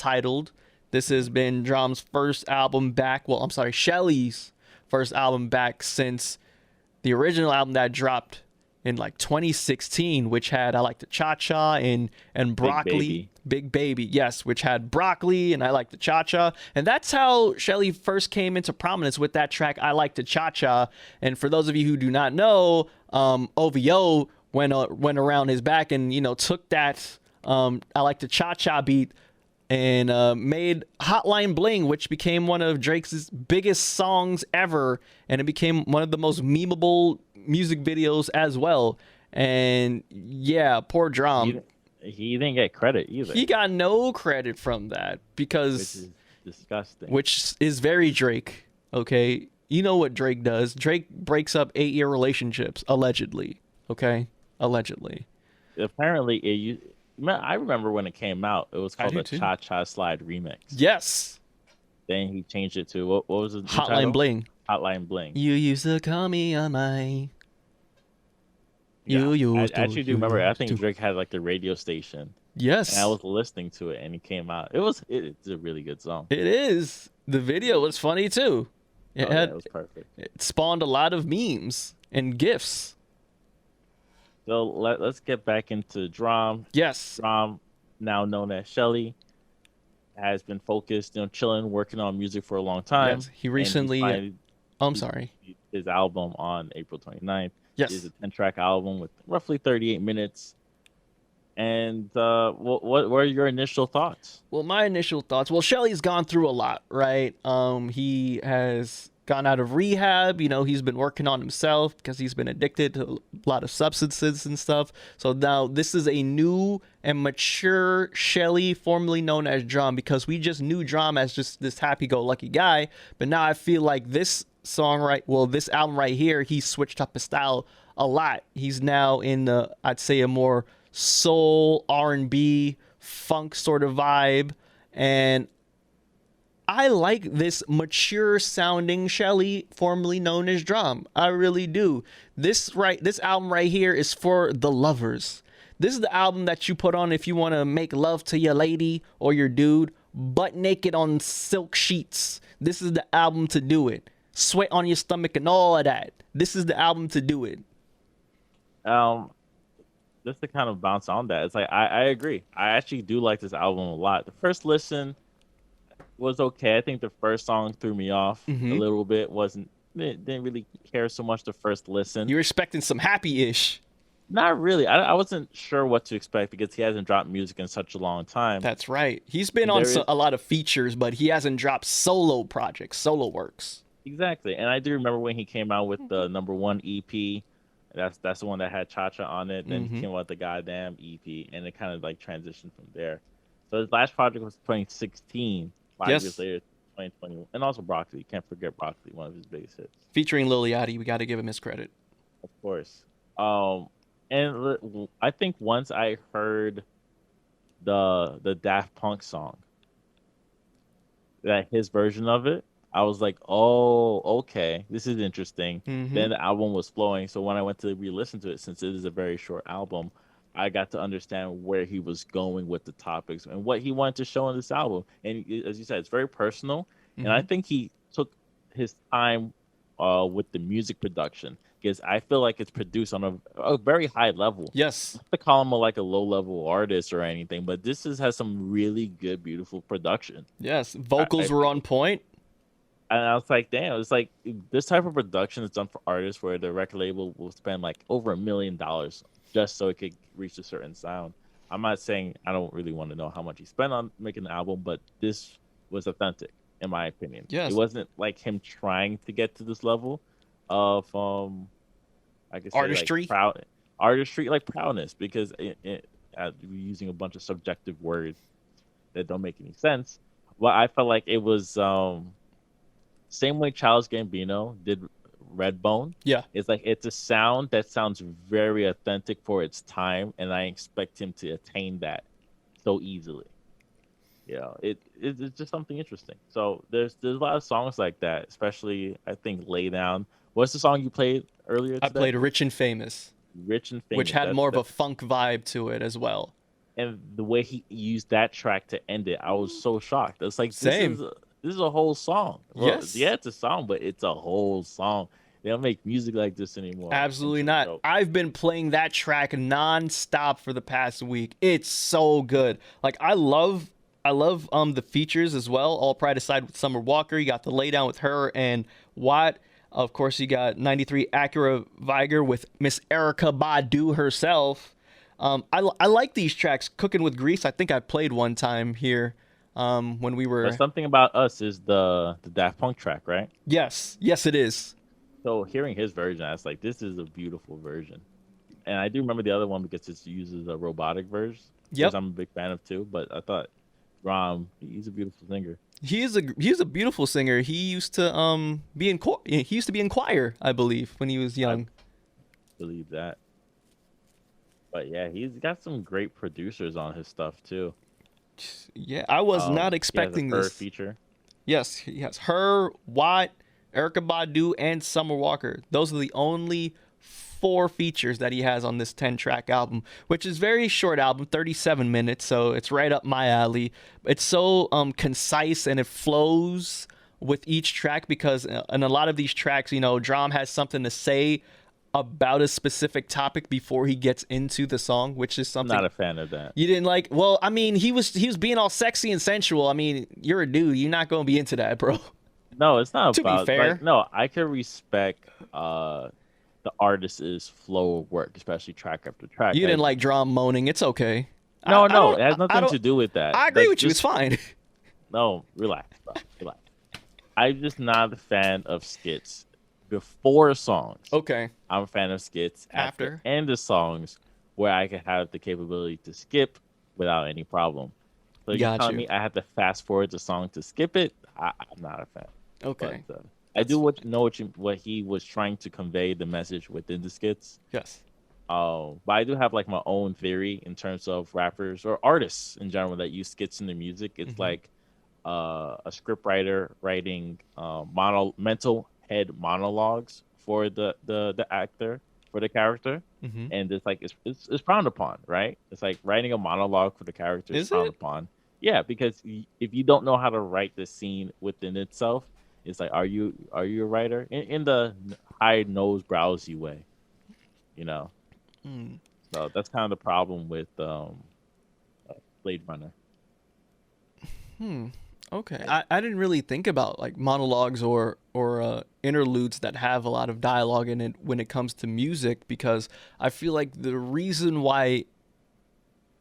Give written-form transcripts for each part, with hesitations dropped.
Untitled. This has been Drum's first album back. Well, I'm sorry, Shelley's first album back since the original album that dropped in like 2016, which had I Like the Cha Cha and Big Broccoli. Baby. Big Baby, yes, which had Broccoli and I Like the Cha Cha. And that's how Shelley first came into prominence with that track, I Like the Cha Cha. And for those of you who do not know, OVO went around his back and, took that I Like the Cha Cha beat and made Hotline Bling, which became one of Drake's biggest songs ever, and it became one of the most memeable music videos as well. And yeah, poor He Drum, he didn't get credit either, he got no credit from that which because, is disgusting. which is very Drake. Okay, you know what Drake does? Drake breaks up 8-year relationships allegedly. Okay, allegedly. Apparently, I remember when it came out, it was I called do the too. Cha Cha Slide Remix. Yes, Then he changed it to what was the Hotline title? Bling. Hotline Bling. You used to call me on my. Yeah, You I used to. actually do You remember. I used think to. Drake had like the radio station, and I Yes, was listening to it, and it came out. It's a really good song. it is. The video was funny too. It Oh yeah, it had was perfect. it spawned a lot of memes and gifs. So let's get back into Drum. Yes, Drum, now known as Shelley, has been focused, chilling, working on music for a long time, yes. He and he recently. finally Oh, I'm he sorry. released his album on April 29th. It is Yes. a 10-track album with roughly 38 minutes. And what were your initial thoughts? Well, my initial thoughts. Well, Shelly's gone through a lot, right? He has gone out of rehab. He's been working on himself because he's been addicted to a lot of substances and stuff. So now this is a new and mature Shelly, formerly known as Drum, because we just knew Drum as just this happy-go-lucky guy. But now I feel like this album right here, he switched up his style a lot. He's now in I'd say a more soul R&B funk sort of vibe, and I like this mature sounding Shelly, formerly known as Drum. I really do. This album right here is for the lovers. This is the album that you put on if you want to make love to your lady or your dude butt naked on silk sheets. This is the album to do it. Sweat on your stomach and all of that. This is the album to do it. Um, just to kind of bounce on that, it's like I agree. I actually do like this album a lot. The first listen was okay. I think the first song threw me off a Hmm. little bit. Didn't really care so much the first listen. You're expecting some happy-ish. Not really. I wasn't sure what to expect because he hasn't dropped music in such a long time. That's right. He's been on There is a lot of features, but he hasn't dropped solo projects, solo works. exactly, and I do remember when he came out with the number one EP. That's the one that had Cha Cha on it. Then he Hmm. came out with the goddamn EP, and it kind of like transitioned from there. So his last project was 2016. 5 years Yes, later, 2021, and also Broccoli. Can't forget Broccoli, one of his biggest hits, featuring Lil Yachty. We got to give him his credit. of course. Um, and I think once I heard the Daft Punk song, that his version of it, I was like, oh, okay, this is interesting. Hmm. Then the album was flowing, so when I went to re-listen to it, since it is a very short album, I got to understand where he was going with the topics and what he wanted to show in this album. And as you said, it's very personal, and I Hmm. think he took his time with the music production because I feel like it's produced on a very high level. Yes, Not to call him like a low level artist or anything, but has some really good, beautiful production. yes. I Vocals were think on point. and I was like, damn, it's like this type of production is done for artists where the record label will spend like over $1 million just so it could reach a certain sound. I'm not saying I don't really want to know how much he spent on making the album, but this was authentic, in my opinion. It Yes, wasn't like him trying to get to this level of I could say like artistry. proud artistry, like proudness, because we're using a bunch of subjective words that don't make any sense. Well, I felt like it was same way Charles Gambino did Redbone. Yeah. It's like it's a sound that sounds very authentic for its time, and I expect him to attain that so easily. It's just something interesting. So there's a lot of songs like that, especially I think Lay Down. What's the song you played earlier I today? played Rich and Famous, Rich and which Famous. had That more of a that funk vibe to it as well. and the way he used that track to end it, I was so shocked. It's like Same. this is a whole song. Well, yeah, Yes. it's a song, but it's a whole song. They don't make music like this anymore. And Absolutely not. so I've been playing that track nonstop for the past week. It's so good. Like I love the features as well. All Pride aside with Summer Walker, you got the laydown with her and Watt. Of course, you got 93 Acura Viger with Miss Erica Badu herself. I like these tracks. Cooking with Grease, I think I played one time here when we but were. something about us is the Daft Punk track, right? Yes, yes, it is. So hearing his version, I was like, this is a beautiful version. And I do remember the other one because it uses a robotic version, which Yep. I'm a big fan of too. But I thought Rom, he's a beautiful singer. He's a beautiful singer. He used to be in choir, I believe, when he was I young. believe that. But yeah, he's got some great producers on his stuff too. Yeah, I was not He has a expecting Her this. feature. Yes, he has her, Watt, Erica Badu, and Summer Walker. Those are the only four features that he has on this 10-track album, which is very short album, 37 minutes, so it's right up my alley. It's so concise and it flows with each track because in a lot of these tracks, Drum has something to say about a specific topic before he gets into the song, which is I'm not something a fan of that. you didn't like. Well, I mean, he was being all sexy and sensual. I mean, you're a dude, you're not gonna be into that, bro. No, it's not To be about like fair, no. I can respect the artist's flow of work, especially track after track. you didn't like Drum moaning. It's okay. No, I no, don't. it has I nothing don't. to do with that. I agree Like with you. It's just fine. no, relax, bro, relax. I'm just not a fan of skits before songs. Okay. I'm a fan of skits at the After. end of songs where I can have the capability to skip without any problem. So you're Got telling you. me I have to fast forward the song to skip it? I'm not a fan. But Okay. I That's do know what he was trying to convey the message within the skits. yes. But I do have like my own theory in terms of rappers or artists in general that use skits in their music. It's Hmm. like a script writer writing mental head monologues for the actor for the character, Hmm. and it's like it's frowned upon, right? It's like writing a monologue for the character is Is frowned it? upon. Yeah, because if you don't know how to write the scene within itself, it's like are you a writer in the high nose browsy way, you know? Mm. So that's kind of the problem with Blade Runner. Hmm. Okay. I didn't really think about like monologues or interludes that have a lot of dialogue in it when it comes to music because I feel like the reason why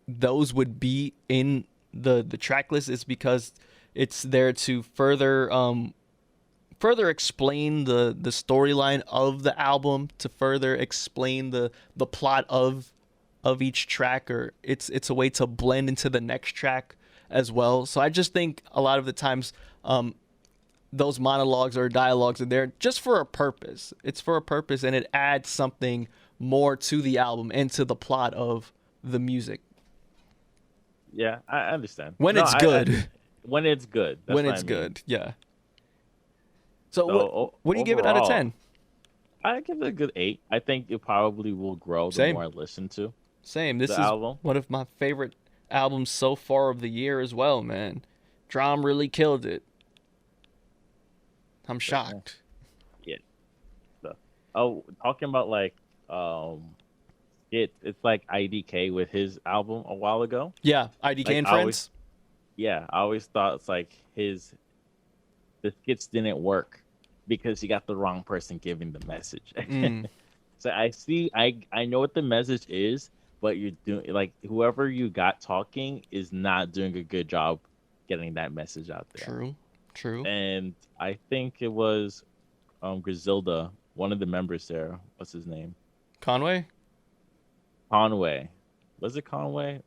those would be in the track list is because it's there to further explain the storyline of the album, to further explain the plot of each track, or it's a way to blend into the next track as well. So I just think a lot of the times those monologues or dialogues are there just for a purpose. It's for a purpose and it adds something more to the album and to the plot of the music Yeah, I understand. when No, it's good. when it's good, that's When what I it's mean. good. Yeah. So So what do you give it out of overall, 10? I give it a good 8. I think it probably will grow the Same. more I listen to Same. the This is album. one of my favorite albums so far of the year as well, man. Drum really killed it. I'm But yeah, shocked. yeah. So, oh, talking about like it's like IDK with his album a while ago. Yeah, IDK Like and I always Friends. yeah, I always thought it's like the skits didn't work because he got the wrong person giving the message. Mm, So I know what the message is, but you're doing like whoever you got talking is not doing a good job getting that message out there. true. True. And I think it was Griselda, one of the members there. What's his name? Conway? Conway. Was it Conway?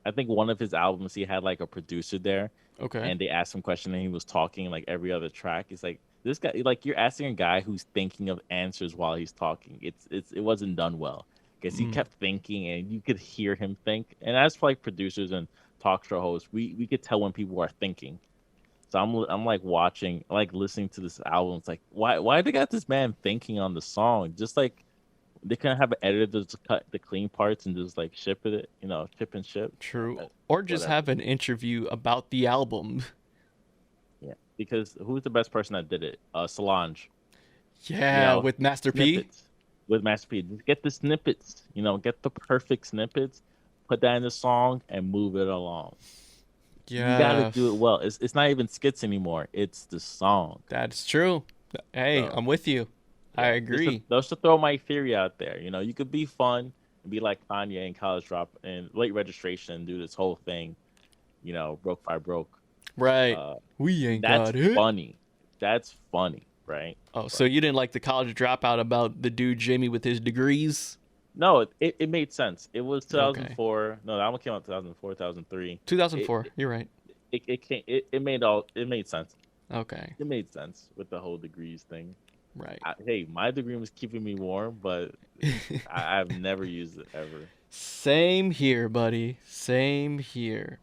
I think one of his albums he had like a producer there, Okay. and they asked him question and he was talking like every other track. It's like this guy, like you're asking a guy who's thinking of answers while he's talking. It wasn't done well because he Mm, kept thinking and you could hear him think. And as for like producers and talk show hosts, we could tell when people are thinking. So I'm like watching, like listening to this album. It's like why they got this man thinking on the song? Just like They couldn't have an editor to cut the clean parts and just like ship it, ship and ship. True. Uh, Or just Whatever. have an interview about the album. Yeah, because who's the best person that did it? Solange. Yeah, with Master P. Snippets with Master P. Just get the snippets. Get the perfect snippets, put that in the song, and move it along. You got to Yeah, do it well. It's not even skits anymore. It's the song. that's true. Hey, So I'm with you. I yeah, agree. just to throw my theory out there. You could be fun and be like Kanye and College Drop and Late Registration and do this whole thing. Broke by broke. Right. Uh, We ain't that's got it. funny. That's funny, right? Oh, so But you didn't like the college dropout about the dude Jamie with his degrees? no, it made sense. It was Okay. 2004. No, that one came out 2004, 2003. It 2004. You're right. it made sense. Okay. It made sense with the whole degrees thing. Right. Hey, my degree was keeping me warm, but I've never used it ever. Same here, buddy. Same here.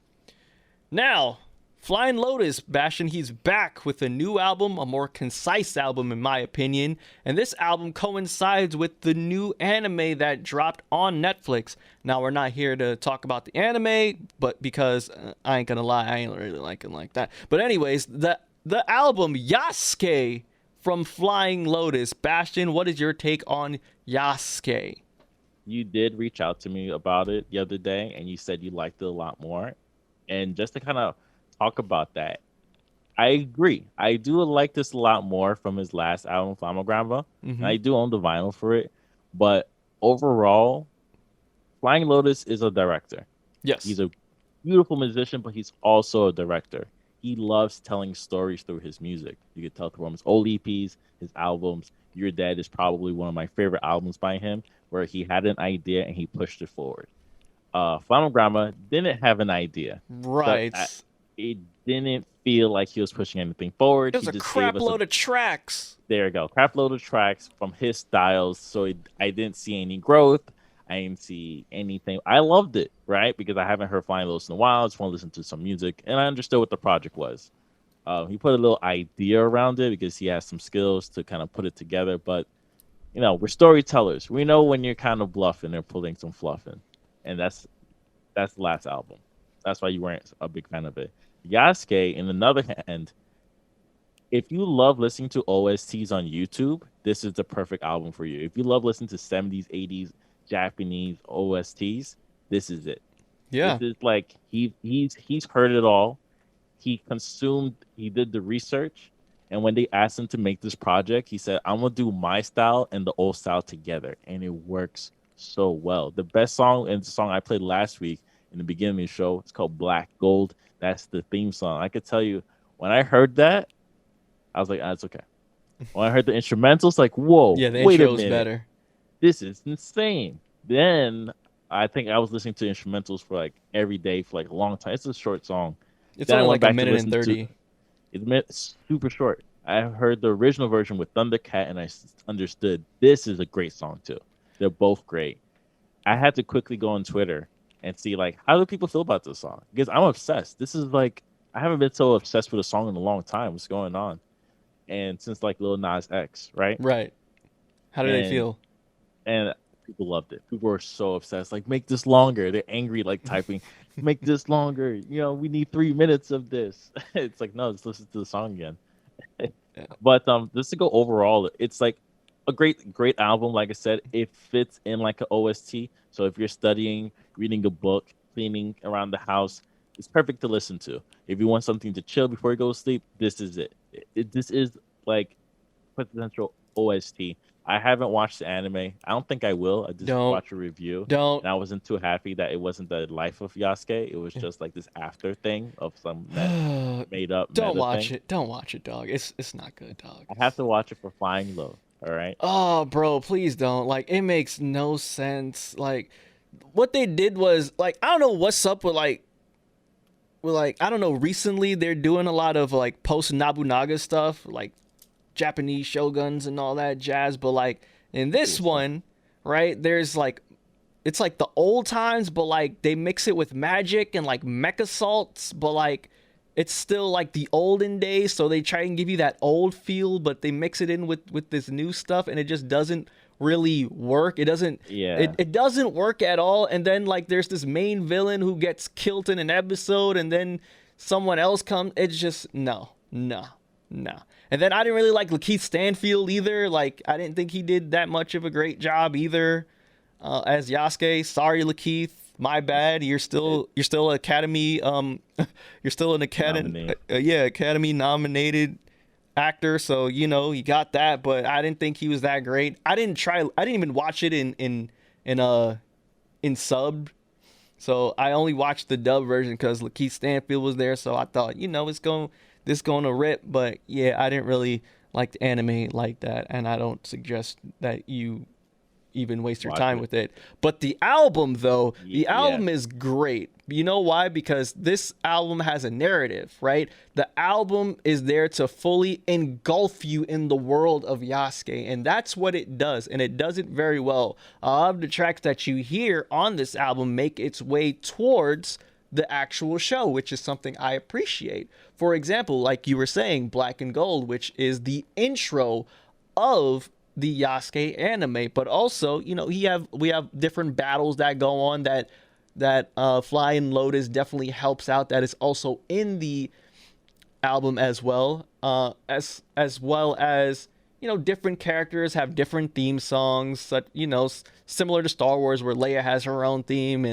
Now, Flying Lotus, Bastion, he's back with a new album, a more concise album, in my opinion. And this album coincides with the new anime that dropped on Netflix. Now, we're not here to talk about the anime, but because I ain't gonna lie, I ain't really liking like that. But anyways, the album Yasuke from Flying Lotus. Bastion, what is your take on Yasuke? You did reach out to me about it the other day, and you said you liked it a lot more. And just to kind of talk about that, I agree. I do like this a lot more from his last album, Flamogramba. And I do own the vinyl for it. But overall, Flying Lotus is a director. Yes. He's a beautiful musician, but he's also a director. He loves telling stories through his music. You could tell from his old EPs, his albums. You're Dead is probably one of my favorite albums by him, where he had an idea and he pushed it forward. Flamograma didn't have an idea. Right. It didn't feel like he was pushing anything forward. It was He a just crap gave us load of tracks. there you go, crap load of tracks from his styles. So I didn't see any growth. I didn't see anything. I loved it, right? Because I haven't heard Flying Lotus in a while. I just want to listen to some music, and I understood what the project was. He put a little idea around it because he has some skills to kind of put it together. But we're storytellers. We know when you're kind of bluffing or pulling some fluffing, and that's the last album. That's why you weren't a big fan of it. Yasuke, in another hand, if you love listening to OSTs on YouTube, this is the perfect album for you. If you love listening to 70s, 80s Japanese OSTs, this is it. Yeah. This is like he's heard it all. He did the research, and when they asked him to make this project, he said, I'm gonna do my style and the old style together, and it works so well. The best song and the song I played last week in the beginning of the show, it's called Black Gold. That's the theme song. I could tell you, when I heard that, I was like, it's okay. When I heard the instrumentals, like, whoa, Yeah, the wait a intro was minute, better. this is insane. Then I think I was listening to instrumentals for like every day for like a long time. It's a short song. It's Then I only went like a back to minute and listen to- 30. It's super short. I heard the original version with Thundercat, and I understood this is a great song too. They're both great. I had to quickly go on Twitter and see like how do people feel about this song, because I'm obsessed. This is like I haven't been so obsessed with a song in a long time. What's going on? And since like Lil Nas X, right? Right. How do they And- feel? And people loved it. People were so obsessed. Like, make this longer. They're angry, like typing, make this longer. We need 3 minutes of this. It's like, no, just listen to the song again. But just to go overall, it's like a great album. Like I said, it fits in like an OST. So if you're studying, reading a book, cleaning around the house, it's perfect to listen to. If you want something to chill before you go to sleep, this is it. This is like potential OST. I haven't watched the anime. I don't think I will. I just Don't. watched a review. Don't. And I wasn't too happy that it wasn't the life of Yasuke. It was just like this after thing of some made up. Don't meta watch thing. it. Don't watch it, dog. It's not good, dog. I have to watch it for Flying Low. All right. Oh, bro, please don't. Like, it makes no sense. Like, what they did was, like, I don't know what's up with I don't know, recently they're doing a lot of like post Nobunaga stuff, like Japanese shoguns and all that jazz, but like in this one, right, there's like it's like the old times, but like they mix it with magic and like mech assaults, but like it's still like the olden days, so they try and give you that old feel, but they mix it in with this new stuff, and it just doesn't really work. It doesn't. Yeah. It doesn't work at all. And then like there's this main villain who gets killed in an episode, and then someone else comes. It's just no. And then I didn't really like Lakeith Stanfield either. Like I didn't think he did that much of a great job either as Yasuke. Sorry, Lakeith. My bad. You're still Academy. You're still an Academy. Academy nominated actor. So you got that. But I didn't think he was that great. I didn't even watch it in sub. So I only watched the dub version because Lakeith Stanfield was there. So I thought this going to rip. But yeah, I didn't really like the anime like that, and I don't suggest that you even waste your time with it. But the album, though, the album is great. You know why? Because this album has a narrative, right? The album is there to fully engulf you in the world of Yasuke, and that's what it does, and it does it very well. A lot of the tracks that you hear on this album make its way towards the actual show, which is something I appreciate. For example, like you were saying, Black and Gold, which is the intro of the Yasuke anime, but also, we have different battles that go on that Flying Lotus definitely helps out. That is also in the album as well, as well as different characters have different theme songs, such similar to Star Wars, where Leia has her own theme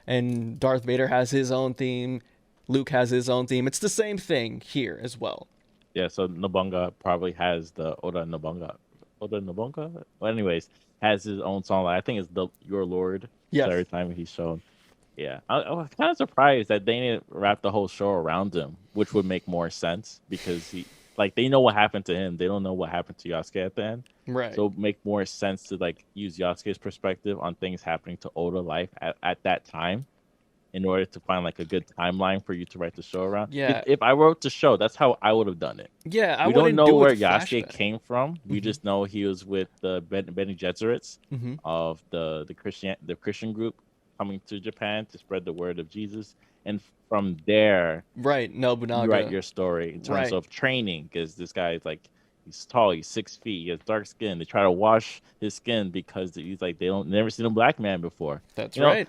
and Darth Vader has his own theme, Luke has his own theme. It's the same thing here as well. Yeah, so Nobunga probably has the Oda Nobunga. Well, anyways, has his own song. I think it's Your Lord. Yes. Every time he's shown. Yeah. I was kind of surprised that they didn't wrap the whole show around him, which would make more sense because they know what happened to him. They don't know what happened to Yasuke at the end. Right. So it would make more sense to use Yasuke's perspective on things happening to Oda life at that time, in order to find a good timeline for you to write the show around. Yeah. If I wrote the show, that's how I would have done it. Yeah, we don't know where Yasuke came from. We just know he was with the Bene Gesserits of the Christian group coming to Japan to spread the word of Jesus, and from there, right, Nobunaga, you write your story in terms of training, because this guy is he's tall, he's 6 feet, he has dark skin. They try to wash his skin because he's they don't never seen a black man before. That's right.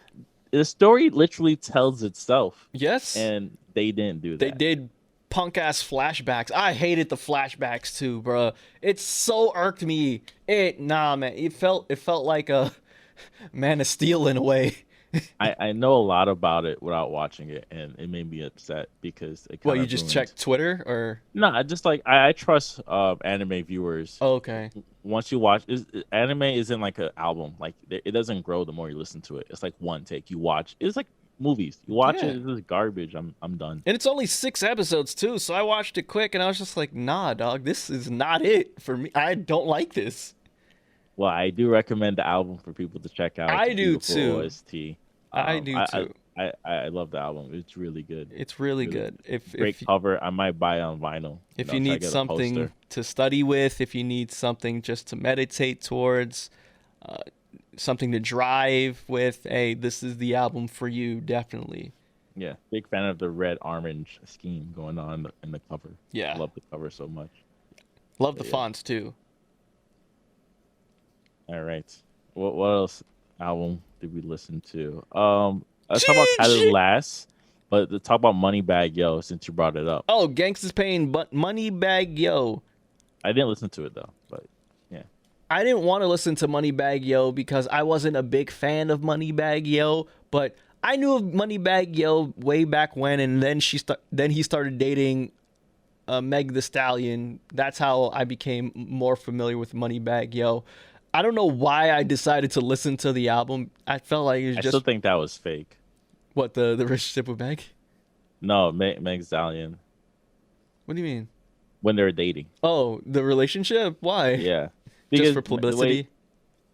The story literally tells itself. Yes. And they didn't do that. They did punk-ass flashbacks. I hated the flashbacks too, bro. It so irked me. Man. It felt like a Man of Steel in a way. I know a lot about it without watching it, and it made me upset because it you just checked Twitter or? No, I just I trust anime viewers. Oh, okay. Once you watch, anime isn't an album. It doesn't grow the more you listen to it. It's one take. You watch. It's like movies. You watch it. It's garbage. I'm done. And it's only 6 episodes too, so I watched it quick, and I was just like, nah, dog, this is not it for me. I don't like this. Well, I do recommend the album for people to check out. I do too. OST. I do too. I love the album. It's really good. It's really good. Great cover. I might buy it on vinyl. If you need something to study with, if you need something just to meditate towards, something to drive with, hey, this is the album for you, definitely. Yeah, big fan of the red-orange scheme going on in the cover. Yeah. I love the cover so much. Love the fonts too. All right. What else album did we listen to? Let's talk about Khaled last, but let's talk about Moneybagg Yo since you brought it up. Oh, Gangsta's Pain, but Moneybagg Yo. I didn't listen to it though, but yeah. I didn't want to listen to Moneybagg Yo because I wasn't a big fan of Moneybagg Yo, but I knew of Moneybagg Yo way back when, and then he started dating Meg the Stallion. That's how I became more familiar with Moneybagg Yo. I don't know why I decided to listen to the album. I felt like it was I still think that was fake. What, the relationship with Meg? No, Meg Stallion. What do you mean? When they were dating. Oh, the relationship? Why? Yeah. Just for publicity?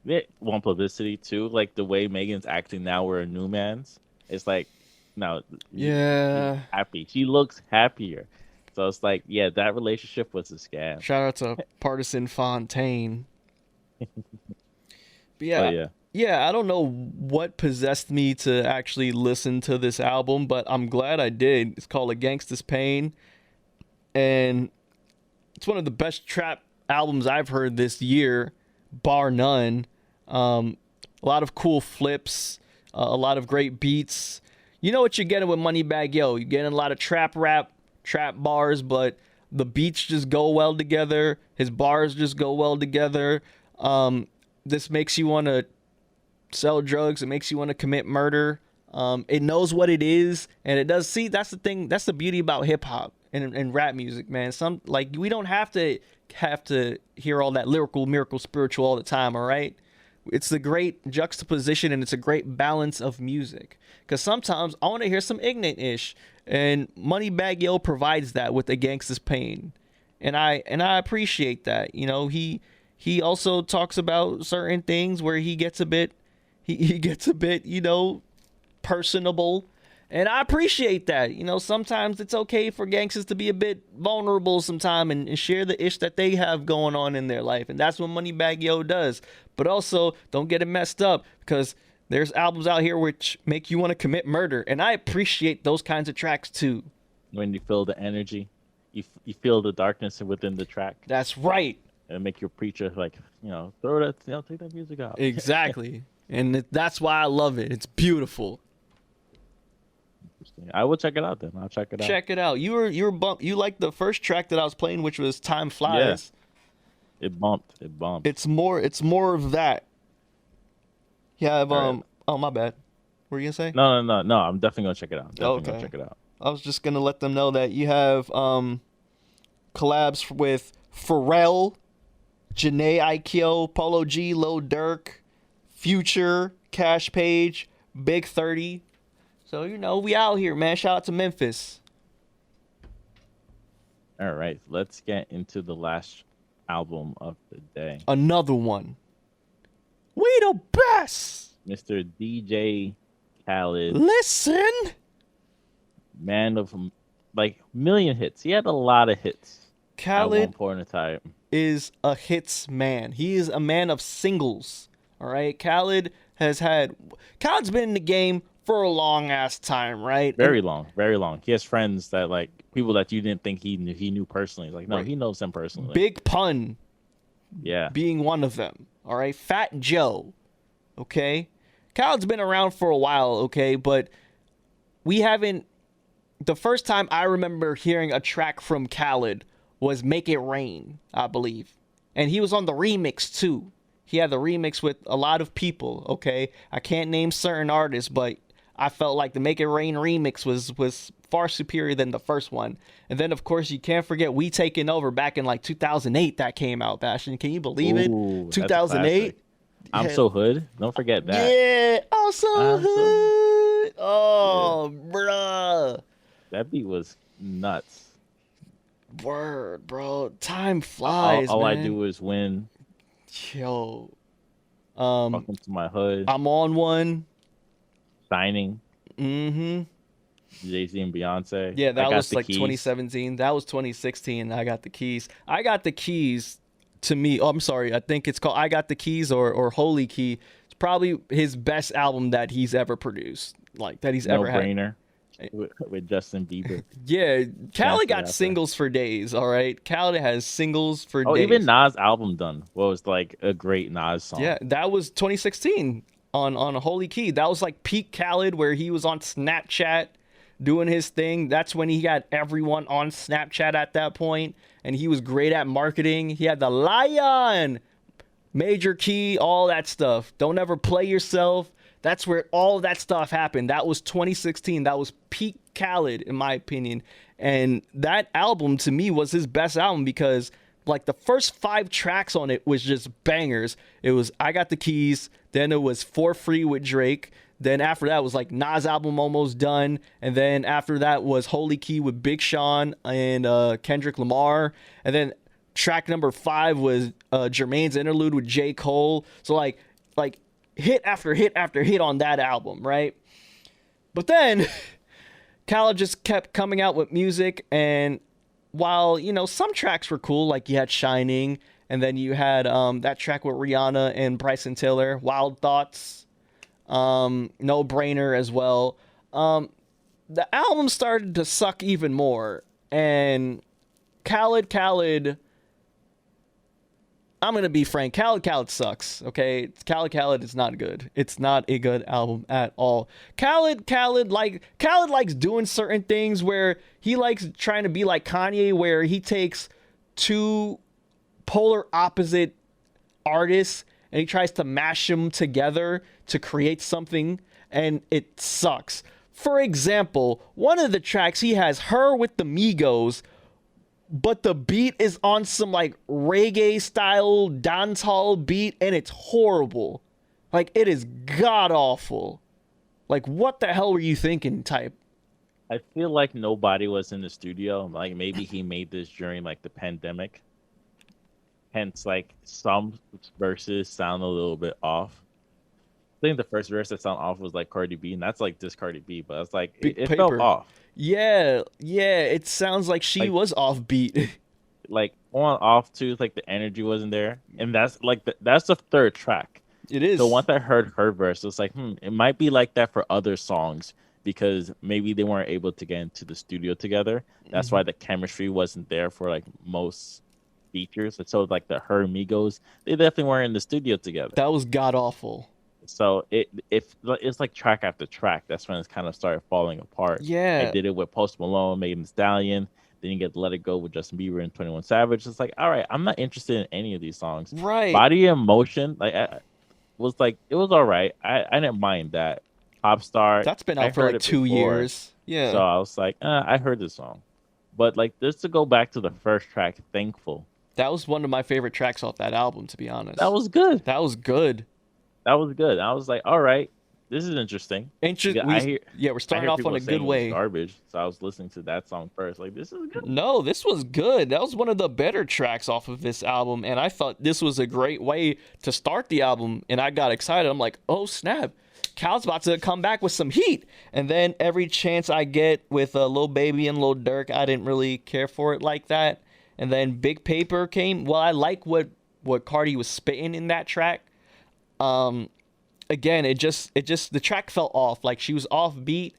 They want publicity too. The way Megan's acting now, we're a new man's. It's no. Yeah. She's happy. She looks happier. So it's that relationship was a scam. Shout out to Partisan Fontaine. But yeah, I don't know what possessed me to actually listen to this album, but I'm glad I did. It's called A Gangsta's Pain, and it's one of the best trap albums I've heard this year. bar none. A lot of cool flips, a lot of great beats. You know what you're getting with Moneybagg Yo. You're getting a lot of trap rap, trap bars, but the beats just go well together. His bars just go well together. This makes you want to sell drugs. It makes you want to commit murder. It knows what it is, and it does. See, that's the thing. That's the beauty about hip hop and rap music, man. Some like we don't have to hear all that lyrical, miracle, spiritual all the time. All right, it's a great juxtaposition and it's a great balance of music. Because sometimes I want to hear some ignorant ish, and Moneybagg Yo provides that with A Gangsta's Pain, and I appreciate that. You know, he also talks about certain things where he gets a bit you know, personable, and I appreciate that. You know, sometimes it's okay for gangsters to be a bit vulnerable sometime and share the ish that they have going on in their life, and that's what Moneybagg Yo does. But also, don't get it messed up, because there's albums out here which make you want to commit murder, and I appreciate those kinds of tracks too. When you feel the energy, you feel the darkness within the track. That's right. And make your preacher like, you know, throw that, you know, take that music out. Exactly. And that's why I love it. It's beautiful. I will check it out then. I'll check it out. Check it out. You liked the first track that I was playing, which was Time Flies. Yeah. It bumped. It's more of that. Yeah, Right. Oh, my bad. What were you gonna say? No. I'm definitely gonna check it out. Definitely gonna Okay. check it out. I was just gonna let them know that you have collabs with Pharrell, Janae Aiko, Polo G, Lil Durk, Future, Cash Page, Big 30. So, you know, we out here, man. Shout out to Memphis. All right, let's get into the last album of the day. Another one. We the best. Mr. DJ Khaled, Listen. man of like million hits. He had a lot of hits at Khaled one point in time. is a hits man. He is a man of singles. All right. Khaled's been in the game for a long ass time, right? Very long. He has friends that like people that you didn't think he knew personally. Like, no, Right. he knows them personally. Big Pun Yeah. being one of them. All right. Fat Joe. Okay. Khaled's been around for a while. Okay. But we haven't. The first time I remember hearing a track from Khaled was Make It Rain, I believe. And he was on the remix too. He had the remix with a lot of people, okay? I can't name certain artists, but I felt like the Make It Rain remix was far superior than the first one. And then, of course, you can't forget We Taking Over back in like 2008 that came out, Bastion. Can you believe it? Ooh, that's 2008? classic. I'm So Hood. Don't forget that. Yeah, I'm so I'm so- hood. Oh, bruh. That beat was nuts. Word, bro. Time flies, All I man. do is win. Yo. Welcome to my hood. I'm on one. Signing. Mm-hmm. Jay-Z and Beyonce. Yeah, I that got was the like keys. 2017. That was 2016. I Got the Keys. I Got the Keys to me. Oh, I'm sorry. I think it's called I Got the Keys or Holy Key. It's probably his best album that he's ever produced. Like that he's No ever had. brainer. With Justin Bieber. Yeah, Khaled got after. singles for days, all right? Khaled has singles for Oh, days. even Nas' album done. What was like a great Nas song. Yeah, that was 2016 on Holy Key. That was like peak Khaled where he was on Snapchat doing his thing. That's when he got everyone on Snapchat at that point, and he was great at marketing. He had the Lion, Major Key, all that stuff. Don't ever play yourself. That's where all that stuff happened. That was 2016. That was peak Khaled, in my opinion. And that album, to me, was his best album because, like, the first 5 tracks on it was just bangers. It was I Got the Keys. Then it was For Free with Drake. Then after that was, like, Nas' album Almost Done. And then after that was Holy Key with Big Sean and Kendrick Lamar. And then track number 5 was Jermaine's Interlude with J. Cole. So, like hit after hit after hit on that album, right? But then Khaled just kept coming out with music, and while, you know, some tracks were cool, like you had Shining, and then you had that track with Rihanna and Bryson Tiller, Wild Thoughts, No Brainer as well. The album started to suck even more, and Khaled I'm gonna be frank. Khaled sucks. Okay, Khaled is not good. It's not a good album at all. Khaled likes doing certain things where he likes trying to be like Kanye, where he takes two polar opposite artists and he tries to mash them together to create something, and it sucks. For example, one of the tracks he has her with the Migos, but the beat is on some like reggae style dancehall beat, and it's horrible. Like, it is god awful. Like, what the hell were you thinking, type? I feel like nobody was in the studio. Like maybe he made this during like the pandemic. Hence, like some verses sound a little bit off. I think the first verse that sounded off was like Cardi B, and that's like this Cardi B, but it's like it felt off. Yeah, it sounds like she Like- was offbeat. Like on off too, like the energy wasn't there, and that's like that's the third track. It is. So once I heard her verse, it was like, it might be like that for other songs because maybe they weren't able to get into the studio together. That's why the chemistry wasn't there for like most features. And so like the her Migos, they definitely weren't in the studio together. That was god awful. So it's like track after track. That's when it kind of started falling apart. Yeah. I did it with Post Malone, Megan Thee Stallion. Then you get Let It Go with Justin Bieber and 21 Savage. It's like, all right, I'm not interested in any of these songs. Right. Body in Motion, like was like it was all right. I didn't mind that. Pop Star. That's been I out for heard like it 2 before. years. Yeah. So I was like, I heard this song. But like just to go back to the first track, Thankful. That was one of my favorite tracks off that album, to be honest. That was good. That was good. That was good. I was like, all right, this is interesting. We're starting off on a good way. Garbage. So I was listening to that song first. Like, this is good. No, this was good. That was one of the better tracks off of this album, and I thought this was a great way to start the album, and I got excited. I'm like, oh, snap. Cal's about to come back with some heat. And then every chance I get with Lil Baby and Lil Durk, I didn't really care for it like that. And then Big Paper came. Well, I like what Cardi was spitting in that track. Again, it just the track felt off. Like, she was off beat,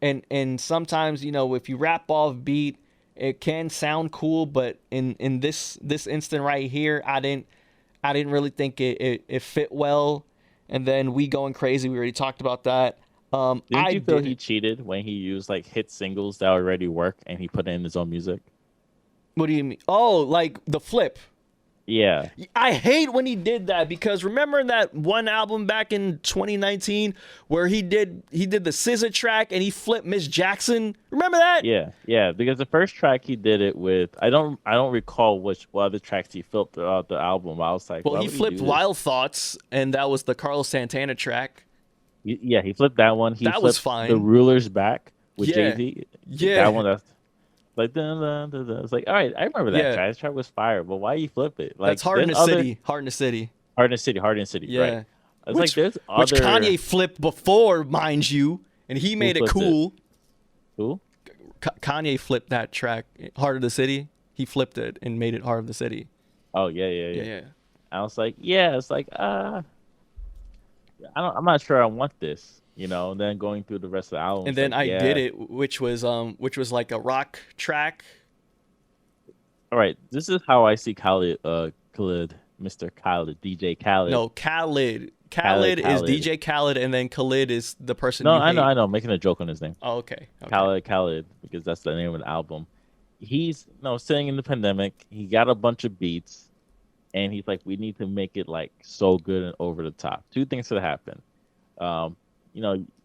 and sometimes, you know, if you rap off beat, it can sound cool, but in this instant right here, I didn't really think it fit well. And then We Going Crazy, we already talked about that. Didn't you feel he cheated when he used like hit singles that already work and he put it in his own music? What do you mean? Oh, like the flip. Yeah. I hate when he did that, because remember that one album back in 2019 where he did the SZA track and he flipped Miss Jackson? Remember that? Yeah. Because the first track he did it with, I don't recall what other tracks he flipped throughout the album. I was like, well, he flipped Wild Thoughts, and that was the Carlos Santana track. Yeah, he flipped that one. That was fine. The Ruler's Back with Yeah. Jay-Z. Yeah. That one, that's like, dun, dun, dun, dun. It's like, all right, I remember that track. That track was fire, but why you flip it? Like, that's Hard in the City. Hard in the City. Hard in the City. Yeah. Right. It's like there's which other. Kanye flipped before, mind you, and he made it cool. Who? Kanye flipped that track, Heart of the City. He flipped it and made it Heart of the City. Oh yeah. I was like, it's like I'm not sure I want this, you know. And then going through the rest of the album, and then like, I Did It, which was like a rock track. All right, this is how I see Khaled, Mr. Khaled, DJ Khaled. No, Khaled. Khaled is DJ Khaled, and then Khalid is the person. No, you hate. I know. I'm making a joke on his name. Oh, okay. Khaled, because that's the name of the album. He's sitting in the pandemic. He got a bunch of beats, and he's like, we need to make it like so good and over the top. Two things could happen.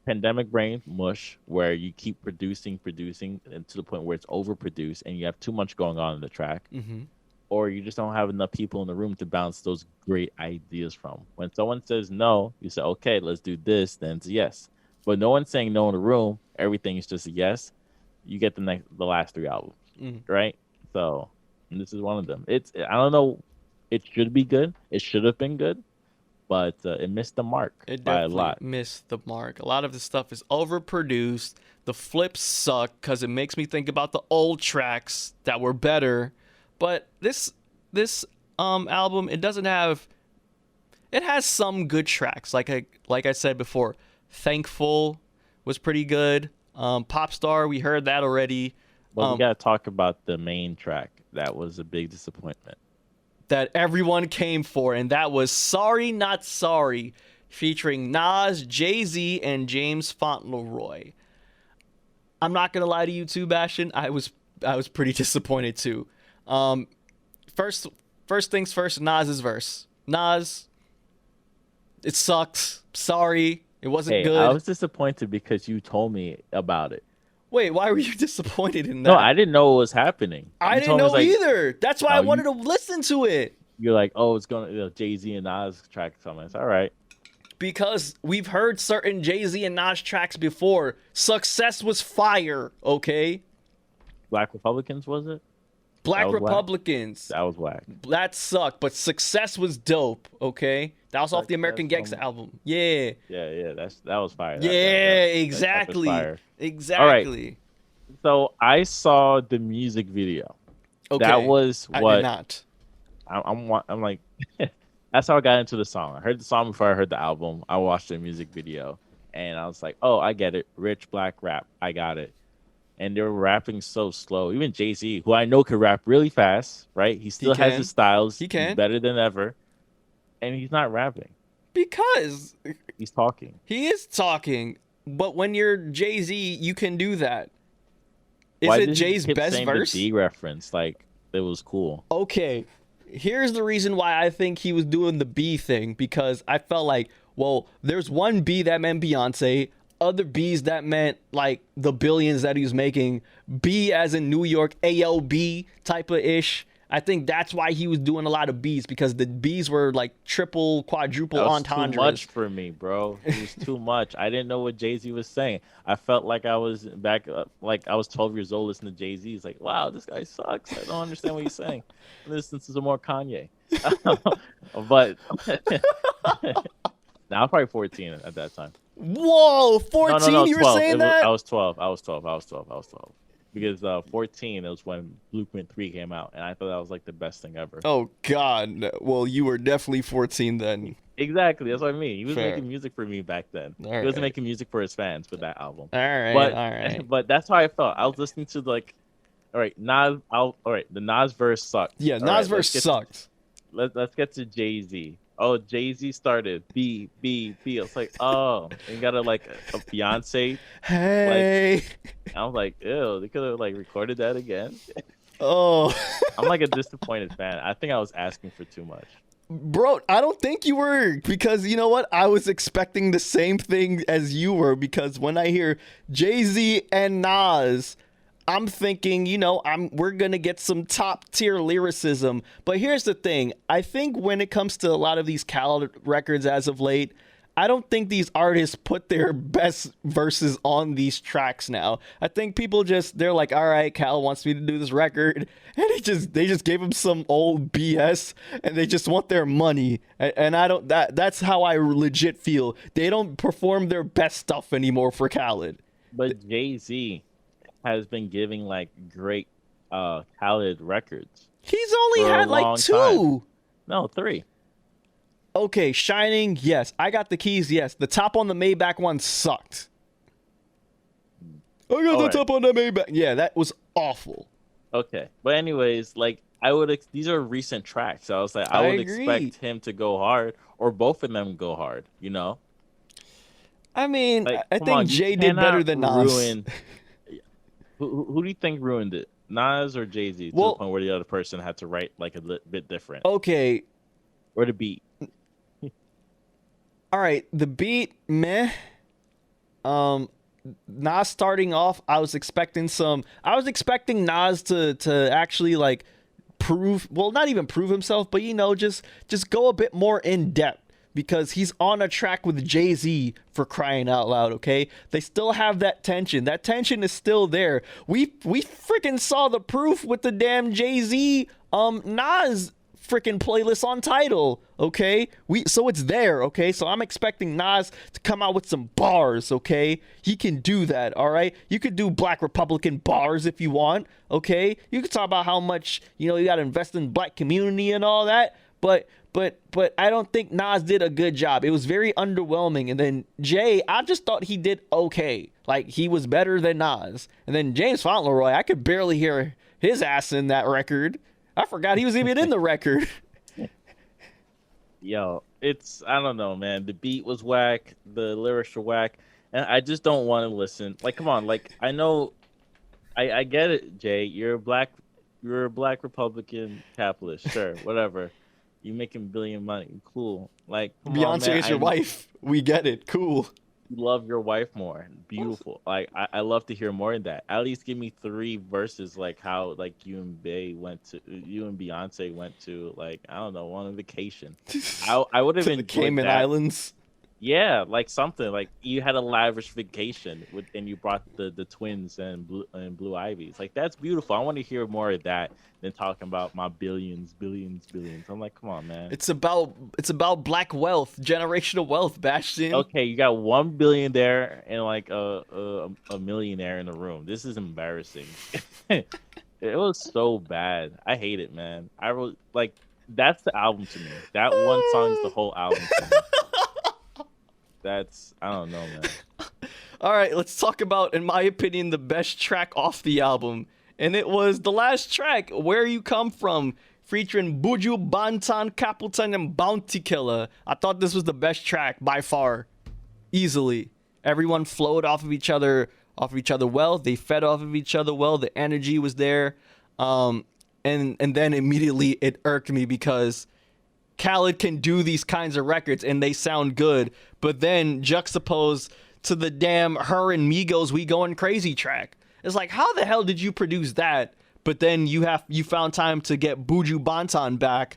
Pandemic brain mush, where you keep producing, and to the point where it's overproduced, and you have too much going on in the track. Mm-hmm. Or you just don't have enough people in the room to bounce those great ideas from. When someone says no, you say, okay, let's do this, then it's a yes. But no one's saying no in the room. Everything is just a yes. You get the last three albums, right? So this is one of them. I don't know. It should be good. It should have been good, but it missed the mark by a lot. Missed the mark. A lot of the stuff is overproduced. The flips suck because it makes me think about the old tracks that were better. But this album, it has some good tracks. Like I said before, Thankful was pretty good. Pop Star, we heard that already. Well, we gotta talk about the main track. That was a big disappointment. that everyone came for, and that was Sorry Not Sorry, featuring Nas, Jay-Z, and James Fauntleroy. I'm not gonna lie to you too, Bastion. I was pretty disappointed too. First things first, Nas's verse. Nas, it sucks. Sorry, it wasn't good. I was disappointed because you told me about it. Wait, why were you disappointed in that? No, I didn't know what was happening. I didn't know either. That's why I wanted to listen to it. You're like, oh, it's gonna Jay-Z and Nas track coming. It's all right. Because we've heard certain Jay-Z and Nas tracks before. Success was fire, okay? Black Republicans, was it? Black Republicans. That was whack. That sucked, but Success was dope, okay? That was off the American Gangsta album. Yeah. Yeah, that was fire. Exactly. Fire. Exactly. All right. So I saw the music video. Okay. That was what I did not. I'm like, that's how I got into the song. I heard the song before I heard the album. I watched the music video, and I was like, oh, I get it. Rich black rap. I got it. And they were rapping so slow. Even Jay-Z, who I know could rap really fast, right? He still has his styles. He can. He's better than ever. And he's not rapping. Because he's talking. He is talking. But when you're Jay-Z, you can do that. Why it Jay's best verse? The D reference, like, it was cool. Okay. Here's the reason why I think he was doing the B thing. Because I felt like, well, there's one B that meant Beyonce. Other B's that meant like the billions that he was making. B as in New York, ALB type of ish. I think that's why he was doing a lot of B's, because the B's were like triple, quadruple entendres. Too much for me, bro. It was too much. I didn't know what Jay-Z was saying. I felt like I was back, like I was 12 years old listening to Jay-Z. It's like, wow, this guy sucks. I don't understand what he's saying. Listen to some more Kanye. But now I was probably 14 at that time. Whoa, 14? No, you were saying that? I was 12. Because 14 was when Blueprint 3 came out, and I thought that was like the best thing ever. Oh God! Well, you were definitely 14 then. Exactly, that's what I mean. He was making music for me back then. He wasn't making music for his fans with that album. All right. But that's how I felt. I was listening to like, all right, the Nas verse sucked. Yeah, Nas verse sucked. Let's get to Jay-Z. Oh, Jay-Z started B. It's like, oh, you got a Beyonce. Hey. I was like, ew, they could have like recorded that again. Oh. I'm like a disappointed fan. I think I was asking for too much. Bro, I don't think you were, because you know what? I was expecting the same thing as you were, because when I hear Jay-Z and Nas, I'm thinking, we're going to get some top tier lyricism. But here's the thing. I think when it comes to a lot of these Khaled records as of late, I don't think these artists put their best verses on these tracks now. I think people they're like, all right, Khaled wants me to do this record. And they just gave him some old BS, and they just want their money. And that's how I legit feel. They don't perform their best stuff anymore for Khaled. But Jay-Z has been giving like great Khaled records. He's only had like 2. Time. No, 3. Okay, Shining, yes. I Got the Keys, yes. The top on the Maybach one sucked. I got the top on the Maybach. Yeah, that was awful. Okay, but anyways, like these are recent tracks. So I was like, I would expect him to go hard, or both of them go hard. I mean, like, I think Jay did better than Nas. Who do you think ruined it? Nas or Jay-Z? To the point where the other person had to write like a bit different. Okay. Or the beat. All right, the beat, meh. Nas starting off, I was expecting Nas to actually like not even prove himself, but just go a bit more in depth, because he's on a track with Jay-Z, for crying out loud, okay? They still have that tension. That tension is still there. We freaking saw the proof with the damn Jay-Z Nas freaking playlist on Tidal, okay? So it's there, okay? So I'm expecting Nas to come out with some bars, okay? He can do that, all right? You could do Black Republican bars if you want, okay? You could talk about how much, you got to invest in black community and all that, but I don't think Nas did a good job. It was very underwhelming. And then Jay, I just thought he did okay. Like, he was better than Nas. And then James Fauntleroy, I could barely hear his ass in that record. I forgot he was even in the record. Yo, it's I don't know, man. The beat was whack, the lyrics were whack, and I just don't want to listen. Like, come on, like I know, I get it, Jay. You're a black Republican capitalist, sure, whatever. You making billion money, cool. Like, come on, Beyonce man. is your wife. We get it. Cool. Love your wife more. Beautiful. Like I love to hear more of that. At least give me 3 verses, like how like you and Beyonce went to like I don't know on a vacation. I would have To the enjoyed Cayman that. Islands. Yeah, like something like you had a lavish vacation with, and you brought the twins and Blue Ivies. Like that's beautiful. I want to hear more of that than talking about my billions, billions, billions. I'm like, come on, man. It's about black wealth, generational wealth, Bastion. Okay, you got 1 billion there and like a millionaire in the room. This is embarrassing. It was so bad. I hate it, man. I wrote like that's the album to me. That one song is the whole album to me. That's I don't know, man. All right, let's talk about, in my opinion, the best track off the album, and it was the last track, "Where You Come From," featuring Buju Banton, Capleton, and Bounty Killer. I thought this was the best track by far, easily. Everyone flowed off of each other well. They fed off of each other well. The energy was there, and then immediately it irked me because Khaled can do these kinds of records and they sound good, but then juxtaposed to the damn Her and Migos "We Going Crazy" track. It's like, how the hell did you produce that? But then you found time to get Buju Banton back,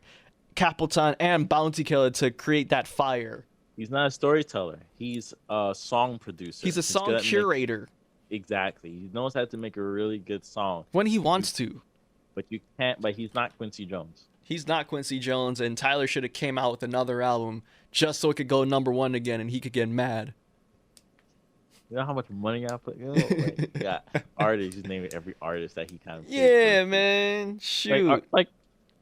Capleton, and Bounty Killer to create that fire. He's not a storyteller. He's a song producer. He's a song curator. Exactly. He knows how to make a really good song. When he wants to. But you can't. But he's not Quincy Jones. He's not Quincy Jones, and Tyler should have came out with another album just so it could go #1 again, and he could get mad. You know how much money I put? Like, yeah, artists. He's naming every artist that he kind of. Yeah, man. Shoot. Like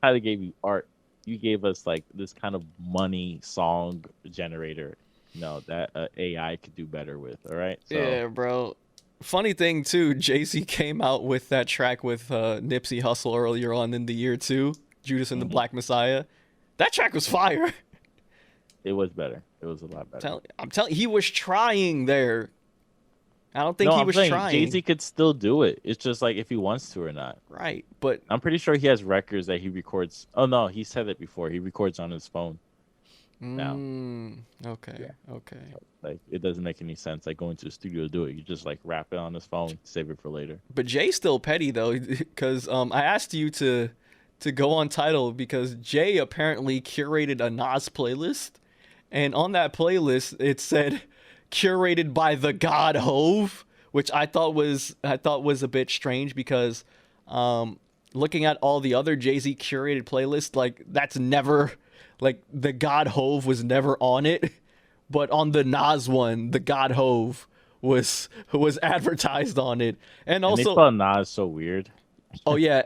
how they gave you art. You gave us like this kind of money song generator. No, that AI could do better with. All right. So, yeah, bro. Funny thing too, Jay-Z came out with that track with Nipsey Hussle earlier on in the year too. Judas and the Black Messiah. That track was fire. It was better. It was a lot better. I'm telling you, he was trying there. I don't think he was trying. Jay-Z could still do it. It's just like if he wants to or not. Right, but I'm pretty sure he has records that he records. Oh no, he said it before. He records on his phone now. Okay, Yeah. okay. Like it doesn't make any sense. Like going to the studio to do it. You just like wrap it on his phone, save it for later. But Jay's still petty though, because I asked you to go on Tidal because Jay apparently curated a Nas playlist, and on that playlist it said curated by the God Hove, which I thought was a bit strange because looking at all the other Jay-Z curated playlists, like that's never like the God Hove was never on it, but on the Nas one, the God Hove was advertised on it, and also they spell Nas so weird. Oh yeah,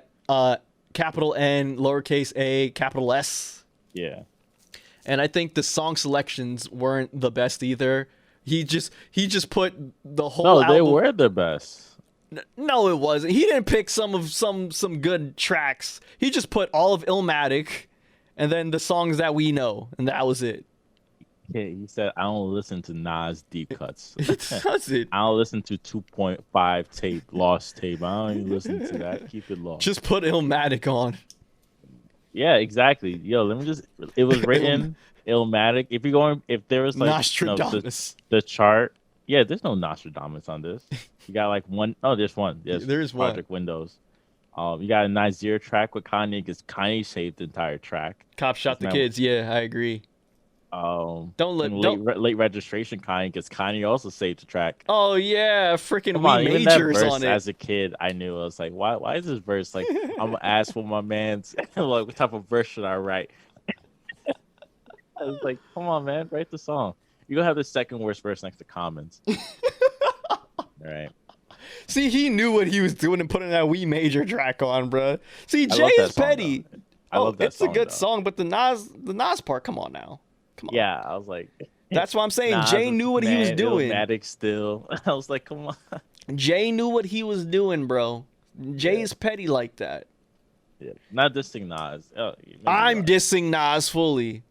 capital N, lowercase a, capital S. Yeah. And I think the song selections weren't the best either. He just put the whole album. They were the best. No, it wasn't. He didn't pick some good tracks. He just put all of Illmatic and then the songs that we know, and that was it. Yeah, he said, I don't listen to Nas deep cuts. That's it. I don't listen to 2.5 tape, lost tape. I don't even listen to that. Keep it low. Just put Illmatic on. Yeah, exactly. Yo, let me just. It was written Illmatic. If there was like Nostradamus. The chart. Yeah, there's no Nostradamus on this. You got like one. Oh, there's one. Yes, there's one. Project Windows. You got a Nasir track with Kanye because Kanye saved the entire track. Cop shot the kids. Yeah, I agree. Late registration Kanye because Kanye also saved the track. Oh yeah, freaking We Majors on it. As a kid, I knew I was like, why is this verse like I'm gonna ask for my man's like what type of verse should I write? I was like, come on, man, write the song. You're gonna have the second worst verse next to Commons. All right. See, he knew what he was doing and putting that We Major track on, bro. See, Jay is petty. I love that song. It's a good song, but the Nas part, come on now. Come on. Yeah, I was like, that's what I'm saying. Jay knew what he was doing. Illmatic still. I was like, come on. Jay knew what he was doing, bro. Jay is petty like that. Yeah. Not dissing Nas. I'm dissing Nas fully.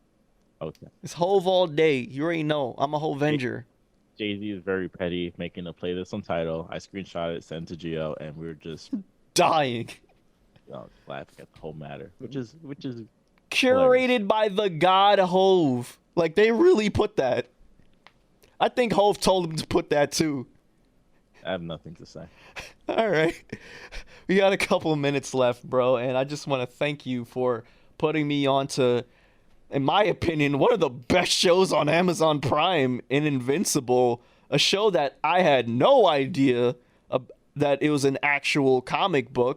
Okay. It's Hove all day. You already know. I'm a Hovenger. Jay-Z is very petty, making a playlist on title. I screenshot it, sent it to Gio, and we were just Dying. laughing at the whole matter, which is hilarious. Curated by the god Hove. Like, they really put that. I think Hove told him to put that too. I have nothing to say. All right. We got a couple of minutes left, bro, and I just want to thank you for putting me on to, in my opinion, one of the best shows on Amazon Prime in Invincible, a show that I had no idea that it was an actual comic book.